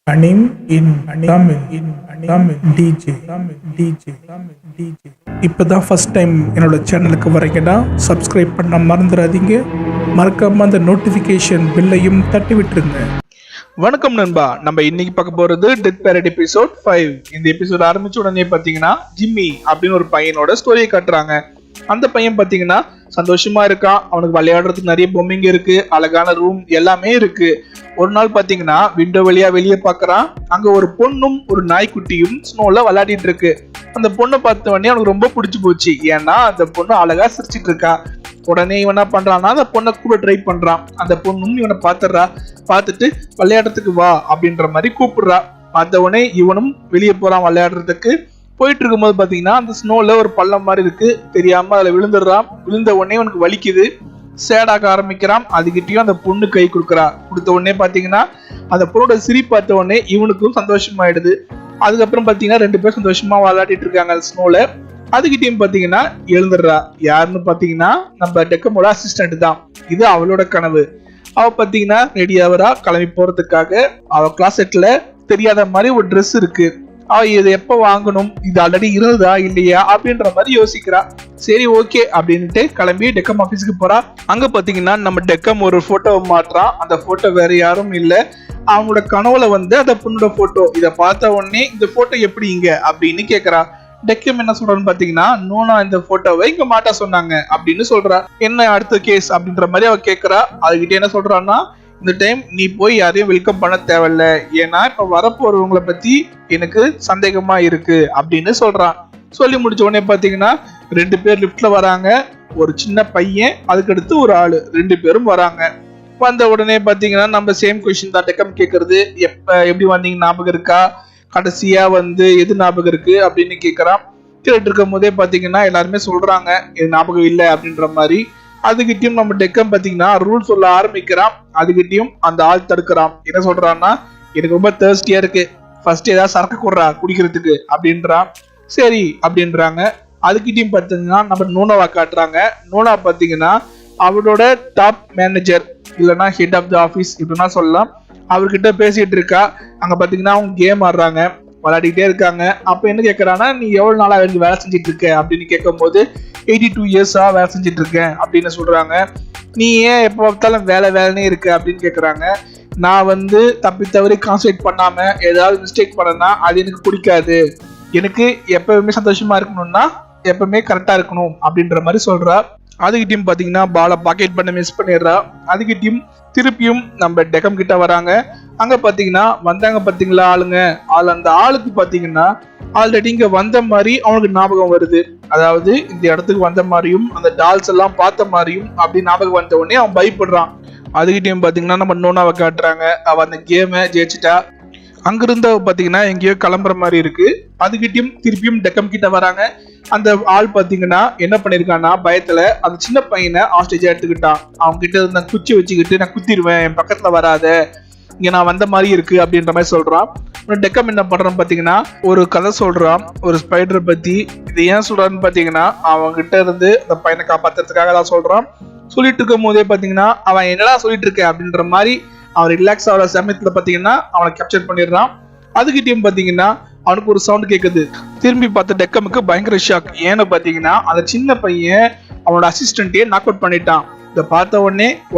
Anim in Tamil in Tamil DJ இப்போதான் first time என்னோட சேனலுக்கு வரீங்கன்னா சப்ஸ்கிரைப் பண்ண மறந்துடாதீங்க. மறக்காம அந்த நோட்டிஃபிகேஷன் பில்லையும் தட்டி விட்டுருங்க. வணக்கம் நண்பா, நம்ம இன்னைக்கு பார்க்க போறது டெத் பேரட் எபிசோட் 5. இந்த எபிசோட் ஆரம்பிச்ச உடனே பாத்தீங்கன்னா ஜிம்மி அப்படின்னு ஒரு பையனோட ஸ்டோரியை காட்டுறாங்க. அந்த பையன் பாத்தீங்கன்னா சந்தோஷமா இருக்கான். அவனுக்கு விளையாடுறதுக்கு நிறைய பொம்மைங்க இருக்கு, அழகான ரூம் எல்லாமே இருக்கு. ஒரு நாள் பாத்தீங்கன்னா விண்டோ வழியா வெளியே பாக்குறான். அங்க ஒரு பொண்ணும் ஒரு நாய்க்குட்டியும் ஸ்னோல விளையாடிட்டு இருக்கு. அந்த பொண்ணை பார்த்த உடனே அவனுக்கு ரொம்ப பிடிச்சு போச்சு. ஏன்னா அந்த பொண்ணு அழகா சிரிச்சிட்டு இருக்கா. உடனே இவன் என்ன பண்றான்னா அந்த பொண்ணை கூட ட்ரை பண்றான். அந்த பொண்ணும் இவனை பார்த்துட்டு விளையாடுறதுக்கு வா அப்படின்ற மாதிரி கூப்பிடுறா. பார்த்த உடனே இவனும் வெளியே போறான் விளையாடுறதுக்கு. போயிட்டு இருக்கும்போது பாத்தீங்கன்னா அந்த ஸ்னோல ஒரு பள்ளம் மாதிரி இருக்கு, தெரியாம அதுல விழுந்துடுறான். விழுந்த உடனே அவனுக்கு வலிக்குது, சேடாக ஆரம்பிக்கிறான். அதுகிட்டயும் அந்த பொண்ணு கை கொடுத்த உடனே பாத்தீங்கன்னா அந்த பொண்ணோட சிரிப்பு பார்த்த உடனே இவனுக்கும் சந்தோஷமாயிடுது. அதுக்கப்புறம் பாத்தீங்கன்னா 2 பேரும் சந்தோஷமா விளையாடிட்டு இருக்காங்க அந்த ஸ்னோல. அதுகிட்டயும் பாத்தீங்கன்னா எழுந்துடுறா. யாருன்னு பாத்தீங்கன்னா நம்ம டெக்கமோட அசிஸ்டன்ட் தான். இது அவளோட கனவு. அவ பாத்தீங்கன்னா ரெடி ஆவரா கிளம்பி போறதுக்காக. அவ கிளாசெட்ல தெரியாத மாதிரி ஒரு ட்ரெஸ் இருக்கு. அவ இதை எப்ப வாங்கணும், இது ஆல்ரெடி இருந்ததா இல்லையா அப்படின்ற மாதிரி யோசிக்கிறா. சரி ஓகே அப்படின்ட்டு கிளம்பி டெக்கம் ஆபீஸ்க்கு போறா. அங்க பாத்தீங்கன்னா நம்ம டெக்கம் ஒரு போட்டோவை மாட்டுறான். அந்த போட்டோ வேற யாரும் இல்ல, அவனோட கனவுல அந்த பொண்ணோட போட்டோ. இதை பார்த்த உடனே இந்த போட்டோ எப்படி இங்க அப்படின்னு கேக்குறா. டெக்கம் என்ன சொல்றான்னு பாத்தீங்கன்னா, நோனா இந்த போட்டோவை இங்க மாட்டா சொன்னாங்க அப்படின்னு சொல்றா. என்ன அடுத்த கேஸ் அப்படின்ற மாதிரி அவ கேக்குறா. அதுகிட்ட என்ன சொல்றான்னா, இந்த டைம் நீ போய் யாரையும் வெல்கம் பண்ண தேவையில்ல, ஏன்னா இப்ப வரப்போறவங்களை பத்தி எனக்கு சந்தேகமா இருக்கு அப்படின்னு சொல்றான். சொல்லி முடிச்ச உடனே பாத்தீங்கன்னா 2 பேர் லிப்ட்ல வராங்க. ஒரு சின்ன பையன், அதுக்கடுத்து ஒரு ஆளு, 2 பேரும் வராங்க. வந்த உடனே பாத்தீங்கன்னா நம்ம சேம் கொஸ்டின் தான் டெக்கம் கேக்குறது. எப்படி வந்தீங்க ஞாபகம் இருக்கா, கடைசியா எது ஞாபகம் இருக்கு அப்படின்னு கேக்குறான். கேட்டு இருக்கும் போதே பாத்தீங்கன்னா எல்லாருமே சொல்றாங்க இது ஞாபகம் இல்லை அப்படின்ற மாதிரி. அதுகிட்டயும் நம்ம டெக்கம் பாத்தீங்கன்னா ரூல் சொல்ல ஆரம்பிக்கிறான். அதுகிட்டயும் அந்த ஆள் தடுக்கிறான். என்ன சொல்றான்னா, எனக்கு ரொம்ப தேர்ஸ்டியா இருக்கு, ஃபர்ஸ்ட் ஏதாவது சரக்கு கொடுறா குடிக்கிறதுக்கு அப்படின்றான். சரி அப்படின்றாங்க. அதுகிட்டயும் பாத்தீங்கன்னா நம்ம நோனாவா காட்டுறாங்க. நோனா பாத்தீங்கன்னா அவரோட டாப் மேனேஜர் இல்லைன்னா ஹெட் ஆஃப் த ஆஃபீஸ் இப்படின்னா சொல்லலாம். அவர்கிட்ட பேசிட்டு இருக்கா. அங்க பாத்தீங்கன்னா அவங்க கேம் ஆடுறாங்க, விளையாடிட்டே இருக்காங்க. அப்ப என்ன கேட்கறான்னா, நீ எவ்வளவு நாளா எனக்கு வேலை செஞ்சுட்டு இருக்க அப்படின்னு கேட்கும் போது 82 இயர்ஸா வேலை செஞ்சுட்டு இருக்கேன் அப்படின்னு சொல்றாங்க. நீ ஏன் எப்போ பார்த்தாலும் வேலைனே இருக்கு அப்படின்னு கேட்கறாங்க. நான் தப்பி தவறி கான்சன்ட்ரேட் பண்ணாம ஏதாவது மிஸ்டேக் பண்ணனா அது எனக்கு பிடிக்காது. எனக்கு எப்பவுமே சந்தோஷமா இருக்கணும்னா எப்பவுமே கரெக்டா இருக்கணும் அப்படின்ற மாதிரி சொல்றா. அதுகிட்டயும் பாத்தீங்கன்னா பாலை பாக்கெட் பண்ண மிஸ் பண்ணிடுறா. அதுகிட்டயும் திருப்பியும் நம்ம டெக்கம் கிட்ட வராங்க. அங்க பாத்தீங்கன்னா வந்தாங்க பாத்தீங்களா ஆளுங்க. அந்த ஆளுக்கு பாத்தீங்கன்னா ஆல்ரெடி இங்க வந்த மாதிரி அவனுக்கு ஞாபகம் வருது. அதாவது இந்த இடத்துக்கு வந்த மாதிரியும் அந்த டால்ஸ் எல்லாம் பார்த்த மாதிரியும் அப்படி ஞாபகம் வந்த உடனே அவன் பயப்படுறான். அதுகிட்டயும் பாத்தீங்கன்னா நம்ம நோனாவை காட்டுறாங்க. அவ அந்த கேமை ஜெயிச்சுட்டா. அங்கிருந்து பாத்தீங்கன்னா எங்கேயோ கிளம்புற மாதிரி இருக்கு. அதுகிட்டயும் திருப்பியும் டெக்கம் கிட்ட வராங்க. அந்த ஆள் பாத்தீங்கன்னா என்ன பண்ணிருக்கான்னா பயத்துல அந்த சின்ன பையனை ஹாஸ்டேஜா எடுத்துக்கிட்டான். அவங்க கிட்ட இருந்த குச்சி வச்சுக்கிட்டு நான் குத்திடுவேன், என் பக்கத்துல வராத, இங்க நான் வந்த மாதிரி இருக்கு அப்படின்ற மாதிரி சொல்றான். டெக்கம் என்ன பண்றான் பாத்தீங்கன்னா ஒரு கதை சொல்றான் ஒரு ஸ்பைடரை பத்தி. இது ஏன் சொல்றான்னு பாத்தீங்கன்னா அவங்க கிட்ட இருந்து அந்த பையனை காப்பாத்துறதுக்காக தான் சொல்றான். சொல்லிட்டு இருக்கும் போதே பாத்தீங்கன்னா அவன் என்னடா சொல்லிட்டு இருக்க அப்படின்ற மாதிரி அவன் ரிலாக்ஸ் ஆகிற சமயத்துல பாத்தீங்கன்னா அவனை கேப்சர் பண்ணிடுறான். அதுகிட்டயும் பாத்தீங்கன்னா அவனுக்கு ஒரு சவுண்ட் கேக்குது. திரும்பி பார்த்த டெக்கமுக்கு பயங்கர ஷாக். ஏன்னு பாத்தீங்கன்னா அந்த சின்ன பையன் அவனோட அசிஸ்டன்ட்டே நாக் அவுட் பண்ணிட்டான். இதை பார்த்த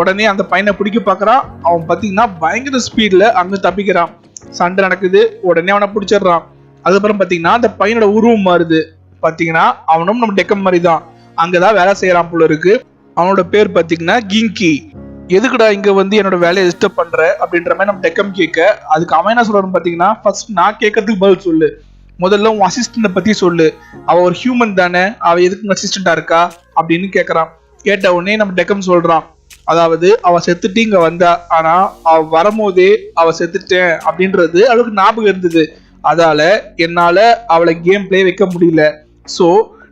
உடனே அந்த பையனை பிடிக்க பாக்குறான். அவன் பாத்தீங்கன்னா பயங்கர ஸ்பீட்ல அங்க தப்பிக்கிறான். சண்டை நடக்குது, உடனே அவனை பிடிச்சிடுறான். அதுக்கப்புறம் பாத்தீங்கன்னா அந்த பையனோட உருவம் மாறுது. பாத்தீங்கன்னா அவனும் நம்ம டெக்கம் மாதிரி தான், அங்கதான் வேலை செய்யறான் போல இருக்கு. அவனோட பேர் பாத்தீங்கன்னா கிங்கி. எதுக்குடா இங்க என்னோட வேலையை டிஸ்டர்ப் பண்ற அப்படின்ற மாதிரி நம்ம டெக்கம் கேட்க, அதுக்கு அவன் என்ன சொல்றான்னு பாத்தீங்கன்னா, ஃபர்ஸ்ட் நான் கேட்கறதுக்கு பதில் சொல்லு, முதல்ல உன் அசிஸ்டன்ட பத்தி சொல்லு, அவ ஒரு ஹியூமன் தானே, அவ எதுக்கு அசிஸ்டண்டா இருக்கா அப்படின்னு கேட்கறான். கேட்ட உடனே நம்ம டெக்கம் சொல்றான், அதாவது அவ செத்துட்டு இங்க வந்தா, ஆனா அவ வரும்போதே அவ செத்துட்டேன் அப்படின்றது அவளுக்கு ஞாபகம் இருந்தது. அதால என்னால அவளை கேம் பிளே வைக்க முடியல. சோ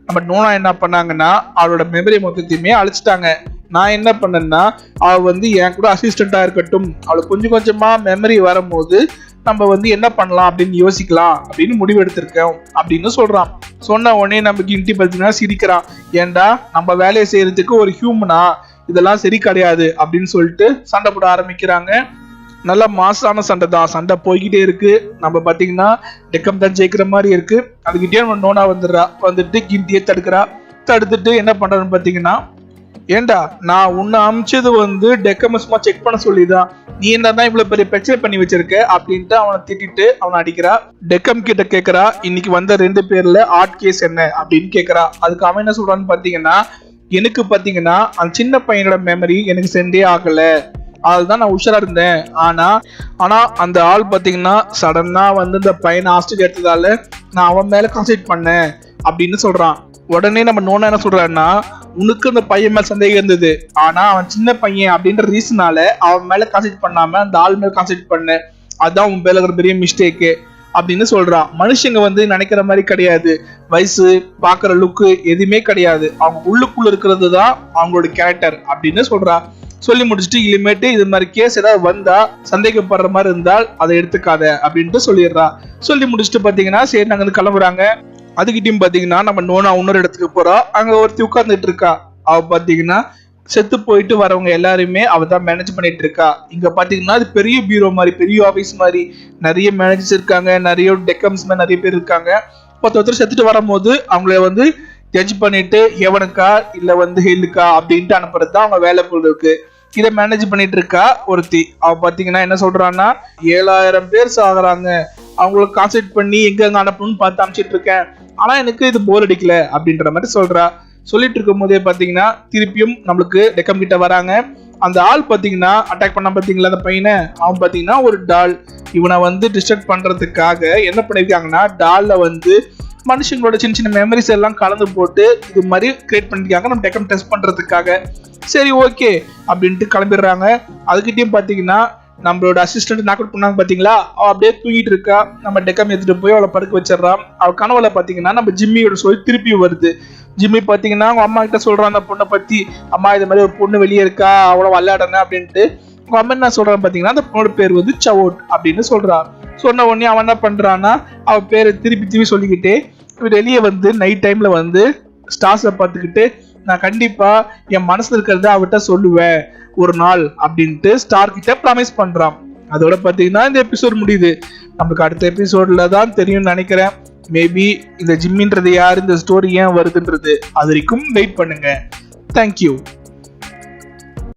நம்ம நோனா என்ன பண்ணாங்கன்னா அவளோட மெமரி மொத்தத்தையுமே அழிச்சிட்டாங்க. நான் என்ன பண்ணேன்னா அவ என் கூட அசிஸ்டண்டா இருக்கட்டும், அவளுக்கு கொஞ்சம் கொஞ்சமா மெமரி வரும்போது நம்ம என்ன பண்ணலாம் அப்படின்னு யோசிக்கலாம் அப்படின்னு முடிவு எடுத்திருக்கோம் அப்படின்னு சொல்றான். சொன்ன உடனே நம்ம கிண்டி பார்த்தீங்கன்னா சிரிக்கிறான். ஏண்டா நம்ம வேலையை செய்யறதுக்கு ஒரு ஹியூமனா, இதெல்லாம் சரி கிடையாது அப்படின்னு சொல்லிட்டு சண்டை போட ஆரம்பிக்கிறாங்க. நல்ல மாசான சண்டை தான், சண்டை போய்கிட்டே இருக்கு. நம்ம பாத்தீங்கன்னா டெக்கம் தான் ஜெயிக்கிற மாதிரி இருக்கு. அதுக்கிட்டே நம்ம நோனா வந்துட்டு கிண்டியை தடுத்துட்டு என்ன பண்றான்னு பாத்தீங்கன்னா, ஏண்டா நான் உன்னை அமிச்சது வந்து டெக்கம் சும்மா செக் பண்ண சொல்லிதான், நீ என்னதான் இவ்வளவு பெரிய பிரச்சனை பண்ணி வச்சிருக்க அப்படின்ட்டு அவனை திட்டிட்டு அவனை அடிக்கிறா. டெக்கம் கிட்ட கேக்குறா, இன்னைக்கு வந்த 2 பேர்ல ஆட் கேஸ் என்ன அப்படின்னு கேக்குறா. அதுக்கு அவன் என்ன சொல்றான்னு பாத்தீங்கன்னா, எனக்கு பாத்தீங்கன்னா அந்த சின்ன பையனோட மெமரி எனக்கு சென்றே ஆகல, அதுதான் நான் உஷாரா இருந்தேன். ஆனா அந்த ஆள் பாத்தீங்கன்னா சடனா வந்து இந்த பையனை ஹாஸ்டல் எடுத்ததால நான் அவன் மேல கான்சென்ட்ரேட் பண்ணேன் அப்படின்னு சொல்றான். உடனே நம்ம நோனா என்ன சொல்றான்னா, உனக்கு அந்த பையன் மேல சந்தேகம் இருந்தது, ஆனா அவன் சின்ன பையன் அப்படின்ற ரீசனால அவன் மேல கான்சென்ட்ரேட் பண்ணாம அந்த ஆள் மேல கான்சென்ட்ரேட் பண்ண, அதான் உன் மேல இருக்கிற பெரிய மிஸ்டேக்கு அப்படின்னு சொல்றான். மனுஷங்க வந்து நினைக்கிற மாதிரி கிடையாது, வயசு பாக்குற லுக்கு எதுவுமே கிடையாது, அவங்க உள்ளுக்குள்ள இருக்கிறது தான் அவங்களோட கேரக்டர் அப்படின்னு சொல்றா. சொல்லி முடிச்சுட்டு இனிமேட்டு இது மாதிரி கேஸ் ஏதாவது வந்தா சந்தேகப்படுற மாதிரி இருந்தால் அதை எடுத்துக்காத அப்படின்ட்டு சொல்லிடுறா. சொல்லி முடிச்சுட்டு பாத்தீங்கன்னா சரி நாங்க வந்து கிளம்புறாங்க. அதுக்கிட்டையும் பாத்தீங்கன்னா நம்ம நோனா இன்னொரு இடத்துக்கு போறோம். அங்க ஒருத்தி உட்கார்ந்துட்டு இருக்கா. அவ பாத்தீங்கன்னா செத்து போயிட்டு வரவங்க எல்லாருமே அவ தான் மேனேஜ் பண்ணிட்டு இருக்கா. இங்க பாத்தீங்கன்னா அது பெரிய பீரோ மாதிரி, பெரிய ஆபீஸ் மாதிரி, நிறைய மேனேஜர்ஸ் இருக்காங்க, நிறைய டெக்கம்ஸ் மாதிரி நிறைய பேர் இருக்காங்க. ஒருத்தர் செத்துட்டு வரும்போது அவங்கள வந்து ஜட்ஜ் பண்ணிட்டு எவனுக்கா இல்ல வந்து ஹெல்லுக்கா அப்படின்ட்டு அனுப்புறது தான் அவங்க வேலை போல இருக்கு. இதை மேனேஜ் பண்ணிட்டு இருக்கா ஒருத்தி. அவ பாத்தீங்கன்னா என்ன சொல்றான்னா, 7000 பேர் சாகுறாங்க, அவங்களுக்கு கான்சென்ட்ரேட் பண்ணி எங்க அனுப்பணும்னு பார்த்து அனுப்பிச்சிட்டு இருக்கேன், ஆனா எனக்கு இது போர் அடிக்கல அப்படின்ற மாதிரி சொல்றா. சொல்லிட்டு இருக்கும் போதே பாத்தீங்கன்னா திருப்பியும் நம்மளுக்கு டெக்கம் கிட்ட வராங்க. அந்த ஆள் பாத்தீங்கன்னா அட்டாக் பண்ண பாத்தீங்களா அந்த பையனை, அவன் பாத்தீங்கன்னா ஒரு டால். இவனை வந்து டிஸ்ட்ராக்ட் பண்றதுக்காக என்ன பண்ணிருக்காங்கன்னா, டால்ல வந்து மனுஷங்களோட சின்ன சின்ன மெமரிஸ் எல்லாம் கலந்து போட்டு இது மாதிரி கிரியேட் பண்ணிருக்காங்க நம்ம டெக்கம் டெஸ்ட் பண்றதுக்காக. சரி ஓகே அப்படின்ட்டு கிளம்பிடுறாங்க. அதுக்கிட்டையும் பாத்தீங்கன்னா நம்மளோட அசிஸ்டன்ட் நாக் அவுட் பண்ணாங்க பாத்தீங்களா, அவ அப்படியே தூங்கிட்டு இருக்கா. நம்ம டெக்கம் எடுத்துட்டு போய் அவளை படுக்க வச்சிடறான். அவ கனவுல பாத்தீங்கன்னா நம்ம ஜிம்மியோட சொல்லி திருப்பி வருது. ஜிம்மி பாத்தீங்கன்னா அவங்க அம்மா கிட்ட சொல்றான் அந்த பொண்ணை பத்தி, அம்மா இது மாதிரி ஒரு பொண்ணு வெளியே இருக்கா, அவளை விளையாடணும் அப்படின்ட்டு. அவங்க அம்மா என்ன சொல்றான்னு பாத்தீங்கன்னா அந்த பொண்ணோட பேர் வந்து சவோட் அப்படின்னு சொல்றான். சொன்ன உடனே அவன் என்ன பண்றான்னா அவ பேரை திருப்பி சொல்லிக்கிட்டே வெளியே வந்து நைட் டைம்ல வந்து ஸ்டார்ஸை பார்த்துக்கிட்டு, நான் கண்டிப்பா என் மனசுல இருக்கிறத அவட்ட சொல்லுவேன் ஒரு நாள் அப்படின்ட்டு ஸ்டார் கிட்ட ப்ராமிஸ் பண்றான். அதோட பாத்தீங்கன்னா இந்த எபிசோட் முடியுது. நமக்கு அடுத்த எபிசோட்ல தான் தெரியும்னு நினைக்கிறேன். மேபி இந்த ஜிம்மின்றது யாரு, இந்த ஸ்டோரி ஏன் வருதுன்றது அது வரைக்கும் வெயிட் பண்ணுங்க. தேங்க்யூ.